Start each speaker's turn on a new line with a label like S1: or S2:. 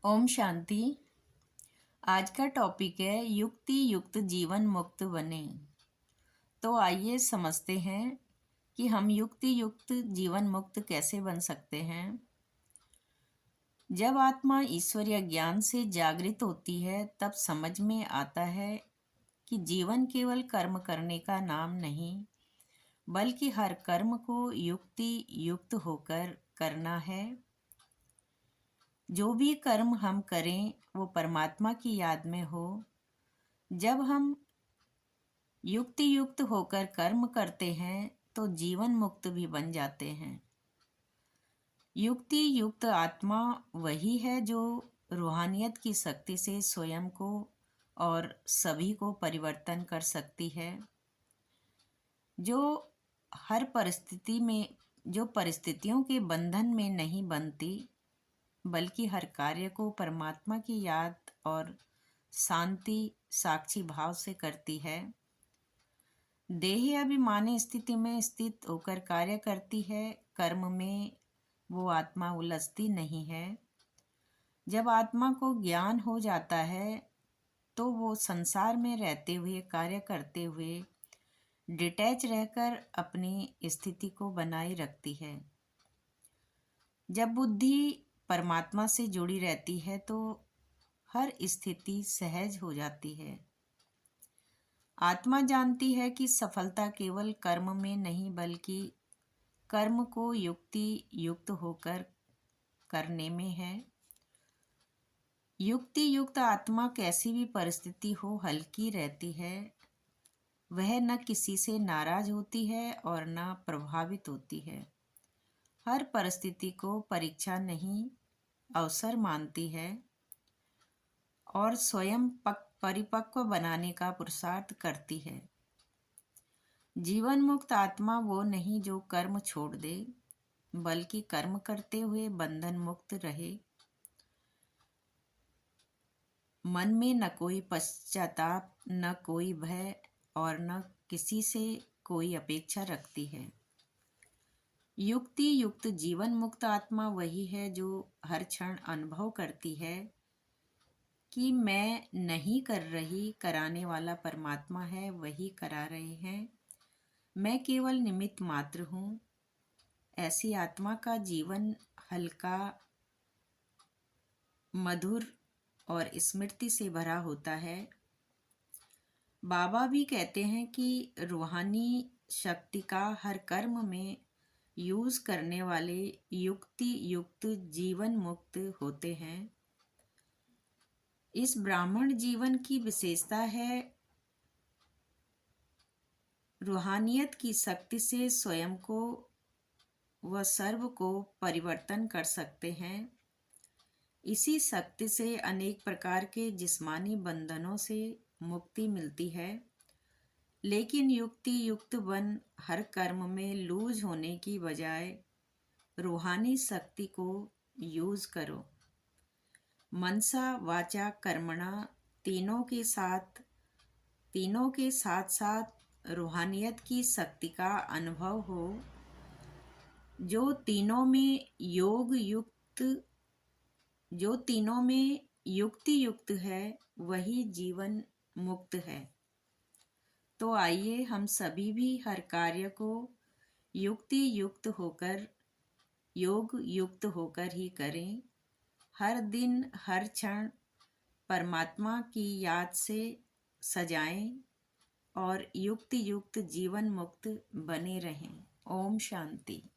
S1: ओम शांति। आज का टॉपिक है युक्ति युक्त जीवन मुक्त बने। तो आइए समझते हैं कि हम युक्ति युक्त जीवन मुक्त कैसे बन सकते हैं। जब आत्मा ईश्वरीय ज्ञान से जागृत होती है तब समझ में आता है कि जीवन केवल कर्म करने का नाम नहीं, बल्कि हर कर्म को युक्ति युक्त होकर करना है। जो भी कर्म हम करें वो परमात्मा की याद में हो। जब हम युक्ति युक्त होकर कर्म करते हैं तो जीवन मुक्त भी बन जाते हैं। युक्ति युक्त आत्मा वही है जो रूहानियत की शक्ति से स्वयं को और सभी को परिवर्तन कर सकती है, जो हर परिस्थिति में जो परिस्थितियों के बंधन में नहीं बनती, बल्कि हर कार्य को परमात्मा की याद और शांति साक्षी भाव से करती है। देह अभिमानी स्थिति में स्थित होकर कार्य करती है। कर्म में वो आत्मा उलझती नहीं है। जब आत्मा को ज्ञान हो जाता है तो वो संसार में रहते हुए कार्य करते हुए डिटैच रहकर अपनी स्थिति को बनाए रखती है। जब बुद्धि परमात्मा से जुड़ी रहती है तो हर स्थिति सहज हो जाती है। आत्मा जानती है कि सफलता केवल कर्म में नहीं, बल्कि कर्म को युक्ति युक्त होकर करने में है। युक्ति युक्त आत्मा कैसी भी परिस्थिति हो हल्की रहती है। वह न किसी से नाराज होती है और न प्रभावित होती है। हर परिस्थिति को परीक्षा नहीं, अवसर मानती है और स्वयं परिपक्व बनाने का पुरुषार्थ करती है। जीवन मुक्त आत्मा वो नहीं जो कर्म छोड़ दे, बल्कि कर्म करते हुए बंधन मुक्त रहे। मन में न कोई पश्चाताप, न कोई भय और न किसी से कोई अपेक्षा रखती है। युक्ति युक्त जीवन मुक्त आत्मा वही है जो हर क्षण अनुभव करती है कि मैं नहीं कर रही, कराने वाला परमात्मा है, वही करा रहे हैं, मैं केवल निमित्त मात्र हूँ। ऐसी आत्मा का जीवन हल्का, मधुर और स्मृति से भरा होता है। बाबा भी कहते हैं कि रूहानी शक्ति का हर कर्म में यूज करने वाले युक्ति युक्त जीवन मुक्त होते हैं। इस ब्राह्मण जीवन की विशेषता है रूहानियत की शक्ति से स्वयं को व सर्व को परिवर्तन कर सकते हैं। इसी शक्ति से अनेक प्रकार के जिस्मानी बंधनों से मुक्ति मिलती है। लेकिन युक्ति युक्त बन हर कर्म में लूज होने की बजाय रूहानी शक्ति को यूज करो। मनसा वाचा कर्मणा तीनों के साथ साथ रूहानियत की शक्ति का अनुभव हो। जो तीनों में युक्ति युक्त है वही जीवन मुक्त है। तो आइए हम सभी भी हर कार्य को युक्ति युक्त होकर, योग युक्त होकर ही करें। हर दिन हर क्षण परमात्मा की याद से सजाएं और युक्ति युक्त जीवन मुक्त बने रहें। ओम शांति।